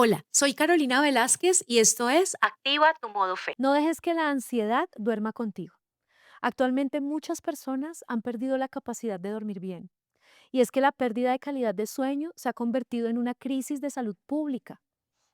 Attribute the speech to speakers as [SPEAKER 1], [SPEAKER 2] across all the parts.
[SPEAKER 1] Hola, soy Carolina Velázquez y esto es Activa tu modo fe.
[SPEAKER 2] No dejes que la ansiedad duerma contigo. Actualmente muchas personas han perdido la capacidad de dormir bien. Y es que la pérdida de calidad de sueño se ha convertido en una crisis de salud pública.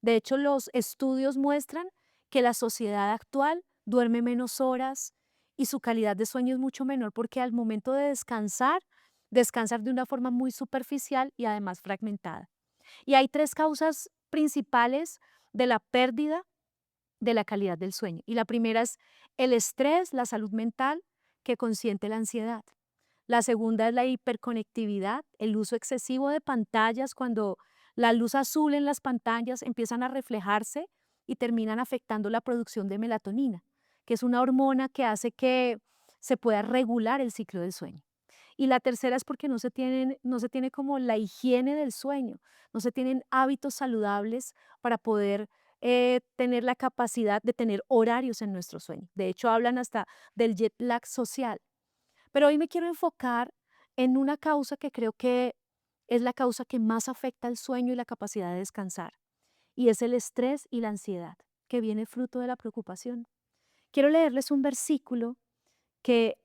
[SPEAKER 2] De hecho, los estudios muestran que la sociedad actual duerme menos horas y su calidad de sueño es mucho menor porque al momento de descansar, descansar de una forma muy superficial y además fragmentada. Y hay tres causas principales de la pérdida de la calidad del sueño. Y la primera es el estrés, la salud mental que consiente la ansiedad. La segunda es la hiperconectividad, el uso excesivo de pantallas cuando la luz azul en las pantallas empiezan a reflejarse y terminan afectando la producción de melatonina, que es una hormona que hace que se pueda regular el ciclo del sueño. Y la tercera es porque no se tiene como la higiene del sueño, no se tienen hábitos saludables para poder tener la capacidad de tener horarios en nuestro sueño. De hecho, hablan hasta del jet lag social. Pero hoy me quiero enfocar en una causa que creo que es la causa que más afecta al sueño y la capacidad de descansar, y es el estrés y la ansiedad, que viene fruto de la preocupación. Quiero leerles un versículo que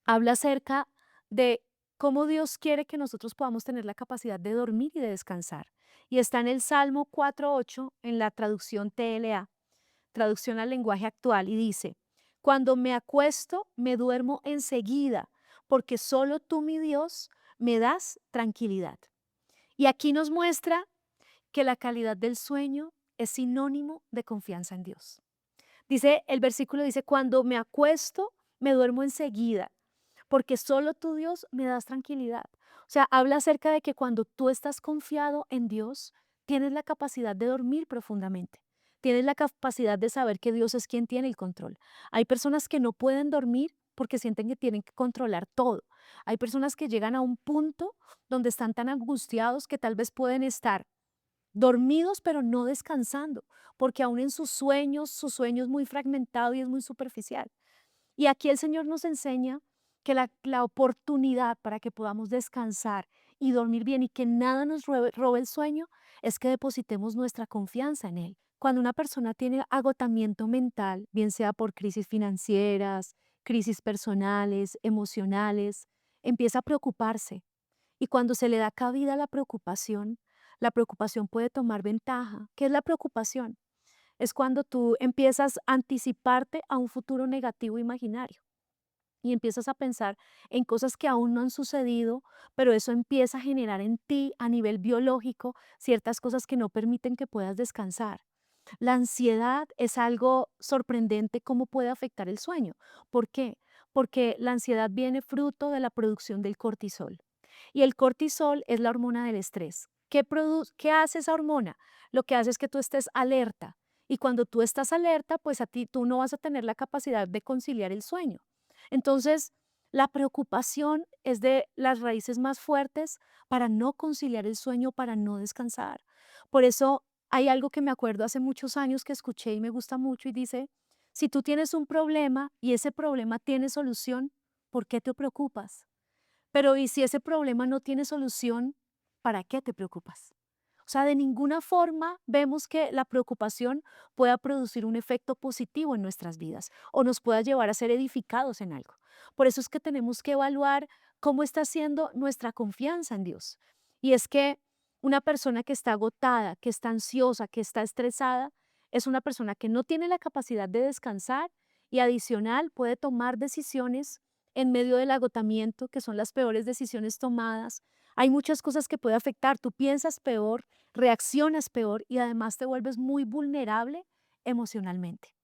[SPEAKER 2] habla acerca de cómo Dios quiere que nosotros podamos tener la capacidad de dormir y de descansar. Y está en el Salmo 4:8 en la traducción TLA, traducción al lenguaje actual, y dice: Cuando me acuesto, me duermo enseguida, porque solo tú, mi Dios, me das tranquilidad. Y aquí nos muestra que la calidad del sueño es sinónimo de confianza en Dios. Dice, el versículo dice: cuando me acuesto, me duermo enseguida, porque solo tú, Dios, me das tranquilidad. O sea, habla acerca de que cuando tú estás confiado en Dios, tienes la capacidad de dormir profundamente. Tienes la capacidad de saber que Dios es quien tiene el control. Hay personas que no pueden dormir porque sienten que tienen que controlar todo. Hay personas que llegan a un punto donde están tan angustiados que tal vez pueden estar dormidos, pero no descansando, porque aún en sus sueños, su sueño es muy fragmentado y es muy superficial. Y aquí el Señor nos enseña que la oportunidad para que podamos descansar y dormir bien y que nada nos robe el sueño es que depositemos nuestra confianza en Él. Cuando una persona tiene agotamiento mental, bien sea por crisis financieras, crisis personales, emocionales, empieza a preocuparse. Y cuando se le da cabida a la preocupación puede tomar ventaja. ¿Qué es la preocupación? Es cuando tú empiezas a anticiparte a un futuro negativo imaginario y empiezas a pensar en cosas que aún no han sucedido, pero eso empieza a generar en ti a nivel biológico ciertas cosas que no permiten que puedas descansar. La ansiedad es algo sorprendente cómo puede afectar el sueño. ¿Por qué? Porque la ansiedad viene fruto de la producción del cortisol. Y el cortisol es la hormona del estrés. ¿Qué hace esa hormona? Lo que hace es que tú estés alerta. Y cuando tú estás alerta, pues a ti tú no vas a tener la capacidad de conciliar el sueño. Entonces, la preocupación es de las raíces más fuertes para no conciliar el sueño, para no descansar. Por eso hay algo que me acuerdo hace muchos años que escuché y me gusta mucho y dice, si tú tienes un problema y ese problema tiene solución, ¿por qué te preocupas? Pero ¿y si ese problema no tiene solución, para qué te preocupas? O sea, de ninguna forma vemos que la preocupación pueda producir un efecto positivo en nuestras vidas o nos pueda llevar a ser edificados en algo. Por eso es que tenemos que evaluar cómo está siendo nuestra confianza en Dios. Y es que una persona que está agotada, que está ansiosa, que está estresada, es una persona que no tiene la capacidad de descansar y adicional puede tomar decisiones en medio del agotamiento, que son las peores decisiones tomadas. Hay muchas cosas que puede afectar. Tú piensas peor, reaccionas peor y además te vuelves muy vulnerable emocionalmente.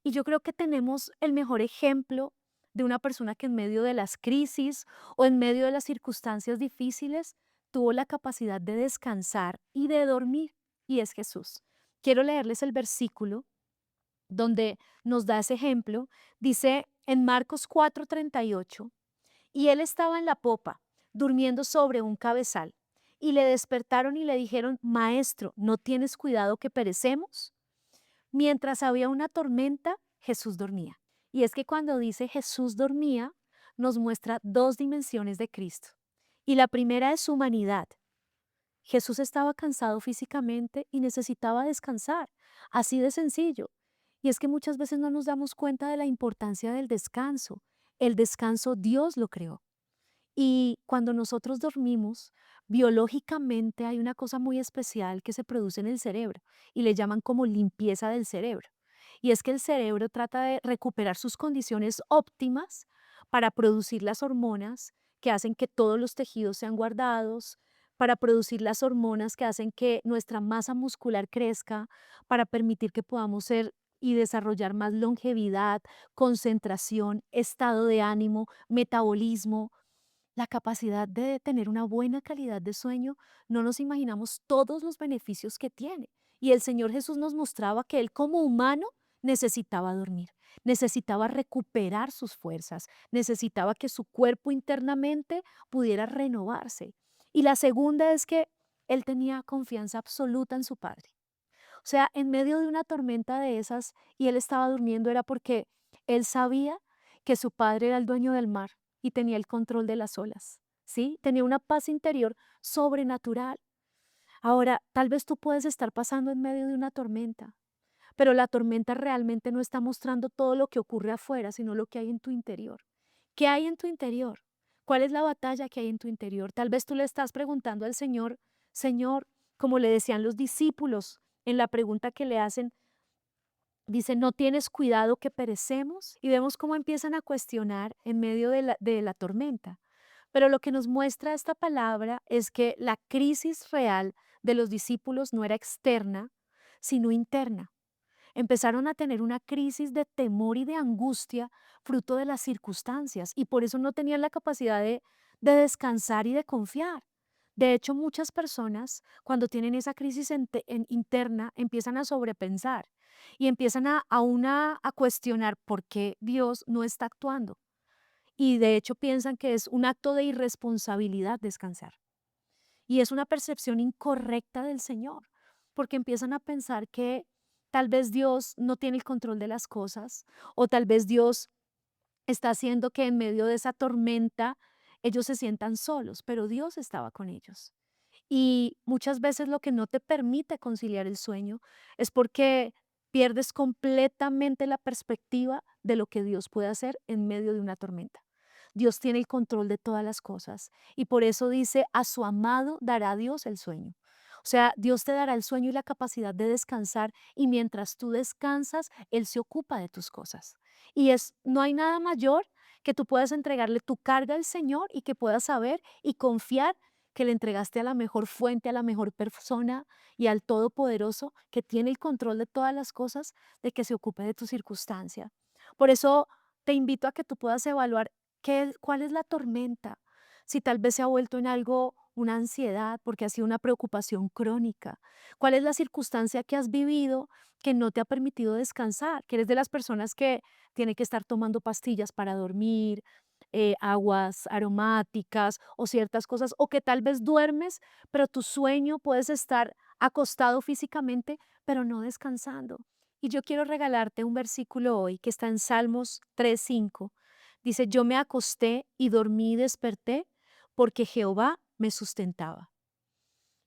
[SPEAKER 2] Y yo creo que tenemos el mejor ejemplo de una persona que en medio de las crisis o en medio de las circunstancias difíciles tuvo la capacidad de descansar y de dormir, y es Jesús. Quiero leerles el versículo donde nos da ese ejemplo. Dice en Marcos 4:38, y él estaba en la popa, durmiendo sobre un cabezal. Y le despertaron y le dijeron, Maestro, ¿no tienes cuidado que perecemos? Mientras había una tormenta, Jesús dormía. Y es que cuando dice Jesús dormía, nos muestra dos dimensiones de Cristo. Y la primera es su humanidad. Jesús estaba cansado físicamente y necesitaba descansar, así de sencillo. Y es que muchas veces no nos damos cuenta de la importancia del descanso. El descanso Dios lo creó. Y cuando nosotros dormimos, biológicamente hay una cosa muy especial que se produce en el cerebro y le llaman como limpieza del cerebro. Y es que el cerebro trata de recuperar sus condiciones óptimas para producir las hormonas que hacen que todos los tejidos sean guardados, para producir las hormonas que hacen que nuestra masa muscular crezca, para permitir que podamos ser y desarrollar más longevidad, concentración, estado de ánimo, metabolismo, la capacidad de tener una buena calidad de sueño. No nos imaginamos todos los beneficios que tiene. Y el Señor Jesús nos mostraba que Él como humano necesitaba dormir, necesitaba recuperar sus fuerzas, necesitaba que su cuerpo internamente pudiera renovarse. Y la segunda es que Él tenía confianza absoluta en su Padre. O sea, en medio de una tormenta de esas y él estaba durmiendo era porque él sabía que su padre era el dueño del mar y tenía el control de las olas, ¿sí? Tenía una paz interior sobrenatural. Ahora, tal vez tú puedes estar pasando en medio de una tormenta, pero la tormenta realmente no está mostrando todo lo que ocurre afuera, sino lo que hay en tu interior. ¿Qué hay en tu interior? ¿Cuál es la batalla que hay en tu interior? Tal vez tú le estás preguntando al Señor, Señor, como le decían los discípulos en la pregunta que le hacen, dice, ¿no tienes cuidado que perecemos? Y vemos cómo empiezan a cuestionar en medio de la tormenta. Pero lo que nos muestra esta palabra es que la crisis real de los discípulos no era externa, sino interna. Empezaron a tener una crisis de temor y de angustia fruto de las circunstancias y por eso no tenían la capacidad de descansar y de confiar. De hecho, muchas personas cuando tienen esa crisis interna empiezan a sobrepensar y empiezan a cuestionar por qué Dios no está actuando. Y de hecho piensan que es un acto de irresponsabilidad descansar. Y es una percepción incorrecta del Señor, porque empiezan a pensar que tal vez Dios no tiene el control de las cosas, o tal vez Dios está haciendo que en medio de esa tormenta ellos se sientan solos, pero Dios estaba con ellos. Y muchas veces lo que no te permite conciliar el sueño es porque pierdes completamente la perspectiva de lo que Dios puede hacer en medio de una tormenta. Dios tiene el control de todas las cosas y por eso dice, a su amado dará Dios el sueño. O sea, Dios te dará el sueño y la capacidad de descansar y mientras tú descansas, Él se ocupa de tus cosas. No hay nada mayor que tú puedas entregarle tu carga al Señor y que puedas saber y confiar que le entregaste a la mejor fuente, a la mejor persona y al Todopoderoso que tiene el control de todas las cosas, de que se ocupe de tu circunstancia. Por eso te invito a que tú puedas evaluar cuál es la tormenta, si tal vez se ha vuelto en algo, una ansiedad, porque ha sido una preocupación crónica. ¿Cuál es la circunstancia que has vivido que no te ha permitido descansar? Que eres de las personas que tiene que estar tomando pastillas para dormir, aguas aromáticas o ciertas cosas, o que tal vez duermes, pero tu sueño puedes estar acostado físicamente, pero no descansando. Y yo quiero regalarte un versículo hoy que está en Salmos 3:5. Dice, yo me acosté y dormí y desperté porque Jehová me sustentaba.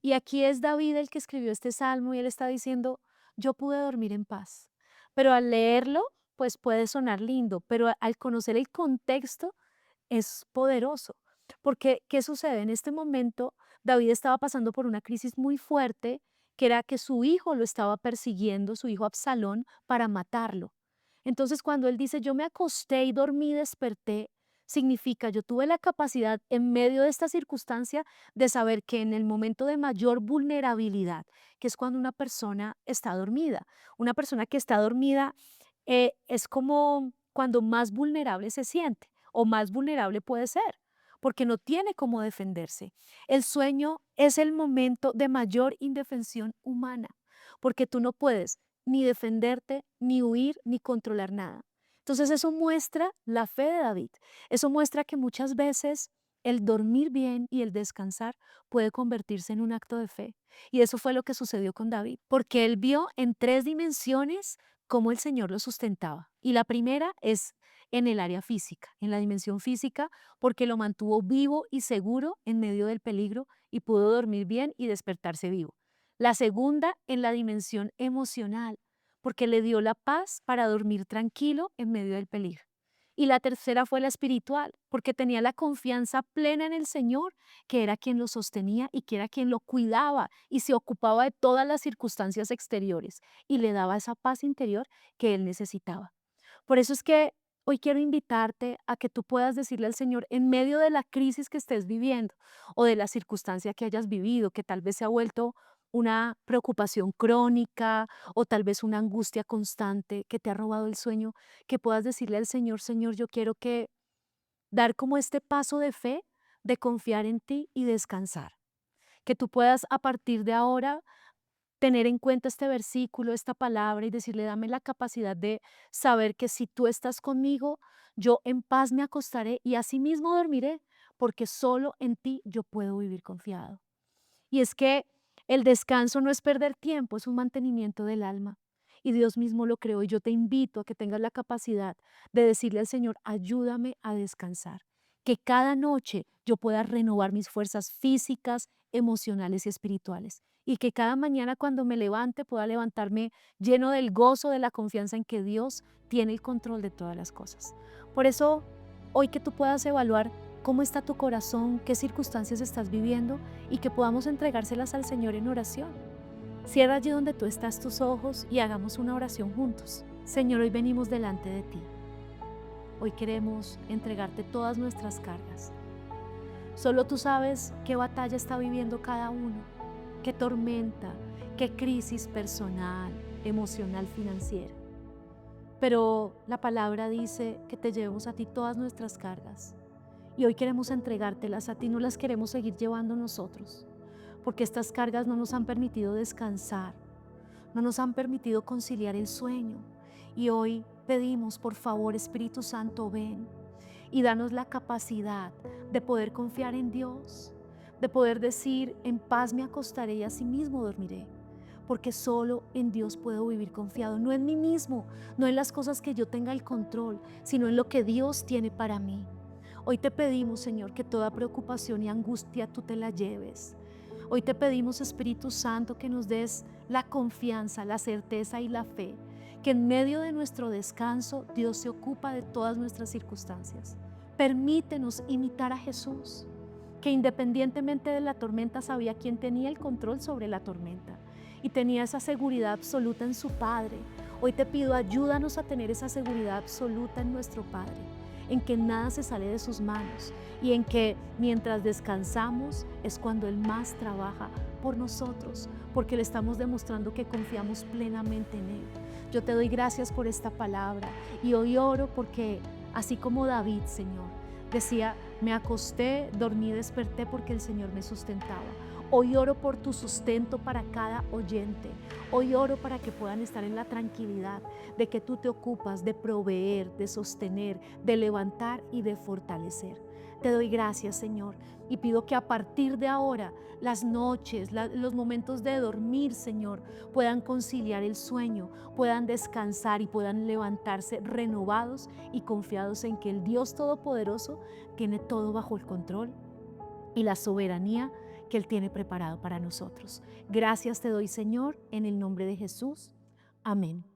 [SPEAKER 2] Y aquí es David el que escribió este salmo y él está diciendo, yo pude dormir en paz. Pero al leerlo, pues puede sonar lindo, pero al conocer el contexto, es poderoso. Porque, ¿qué sucede? En este momento, David estaba pasando por una crisis muy fuerte, que era que su hijo lo estaba persiguiendo, su hijo Absalón, para matarlo. Entonces, cuando él dice, yo me acosté y dormí y desperté, significa, yo tuve la capacidad en medio de esta circunstancia de saber que en el momento de mayor vulnerabilidad, que es cuando una persona está dormida, una persona que está dormida es como cuando más vulnerable se siente o más vulnerable puede ser, porque no tiene cómo defenderse. El sueño es el momento de mayor indefensión humana, porque tú no puedes ni defenderte, ni huir, ni controlar nada. Entonces eso muestra la fe de David. Eso muestra que muchas veces el dormir bien y el descansar puede convertirse en un acto de fe. Y eso fue lo que sucedió con David, porque él vio en tres dimensiones cómo el Señor lo sustentaba. Y la primera es en el área física, en la dimensión física, porque lo mantuvo vivo y seguro en medio del peligro y pudo dormir bien y despertarse vivo. La segunda, en la dimensión emocional, porque le dio la paz para dormir tranquilo en medio del peligro. Y la tercera fue la espiritual, porque tenía la confianza plena en el Señor, que era quien lo sostenía y que era quien lo cuidaba y se ocupaba de todas las circunstancias exteriores y le daba esa paz interior que él necesitaba. Por eso es que hoy quiero invitarte a que tú puedas decirle al Señor en medio de la crisis que estés viviendo o de la circunstancia que hayas vivido, que tal vez se ha vuelto una preocupación crónica o tal vez una angustia constante que te ha robado el sueño, que puedas decirle al Señor, Señor, yo quiero que dar como este paso de fe, de confiar en ti y descansar. Que tú puedas a partir de ahora tener en cuenta este versículo, esta palabra y decirle, dame la capacidad de saber que si tú estás conmigo, yo en paz me acostaré y asimismo dormiré, porque solo en ti yo puedo vivir confiado. Y es que el descanso no es perder tiempo, es un mantenimiento del alma. Y Dios mismo lo creó y yo te invito a que tengas la capacidad de decirle al Señor, ayúdame a descansar. Que cada noche yo pueda renovar mis fuerzas físicas, emocionales y espirituales. Y que cada mañana cuando me levante pueda levantarme lleno del gozo, de la confianza en que Dios tiene el control de todas las cosas. Por eso, hoy que tú puedas evaluar cómo está tu corazón, qué circunstancias estás viviendo y que podamos entregárselas al Señor en oración. Cierra allí donde tú estás tus ojos y hagamos una oración juntos. Señor, hoy venimos delante de ti. Hoy queremos entregarte todas nuestras cargas. Solo tú sabes qué batalla está viviendo cada uno, qué tormenta, qué crisis personal, emocional, financiera. Pero la palabra dice que te llevemos a ti todas nuestras cargas. Y hoy queremos entregártelas a ti, no las queremos seguir llevando nosotros, porque estas cargas no nos han permitido descansar, no nos han permitido conciliar el sueño. Y hoy pedimos, por favor, Espíritu Santo, ven y danos la capacidad de poder confiar en Dios, de poder decir, en paz me acostaré y asimismo dormiré, porque solo en Dios puedo vivir confiado, no en mí mismo, no en las cosas que yo tenga el control, sino en lo que Dios tiene para mí. Hoy te pedimos, Señor, que toda preocupación y angustia tú te la lleves. Hoy te pedimos, Espíritu Santo, que nos des la confianza, la certeza y la fe, que en medio de nuestro descanso Dios se ocupa de todas nuestras circunstancias. Permítenos imitar a Jesús, que independientemente de la tormenta sabía quién tenía el control sobre la tormenta y tenía esa seguridad absoluta en su Padre. Hoy te pido, ayúdanos a tener esa seguridad absoluta en nuestro Padre, en que nada se sale de sus manos y en que mientras descansamos es cuando Él más trabaja por nosotros, porque le estamos demostrando que confiamos plenamente en Él. Yo te doy gracias por esta palabra y hoy oro porque así como David, Señor, decía, me acosté, dormí, desperté porque el Señor me sustentaba. Hoy oro por tu sustento para cada oyente. Hoy oro para que puedan estar en la tranquilidad de que tú te ocupas de proveer, de sostener, de levantar y de fortalecer. Te doy gracias, Señor, y pido que a partir de ahora las noches, los momentos de dormir, Señor, puedan conciliar el sueño, puedan descansar y puedan levantarse renovados y confiados en que el Dios Todopoderoso tiene todo bajo el control y la soberanía que Él tiene preparado para nosotros. Gracias te doy, Señor, en el nombre de Jesús. Amén.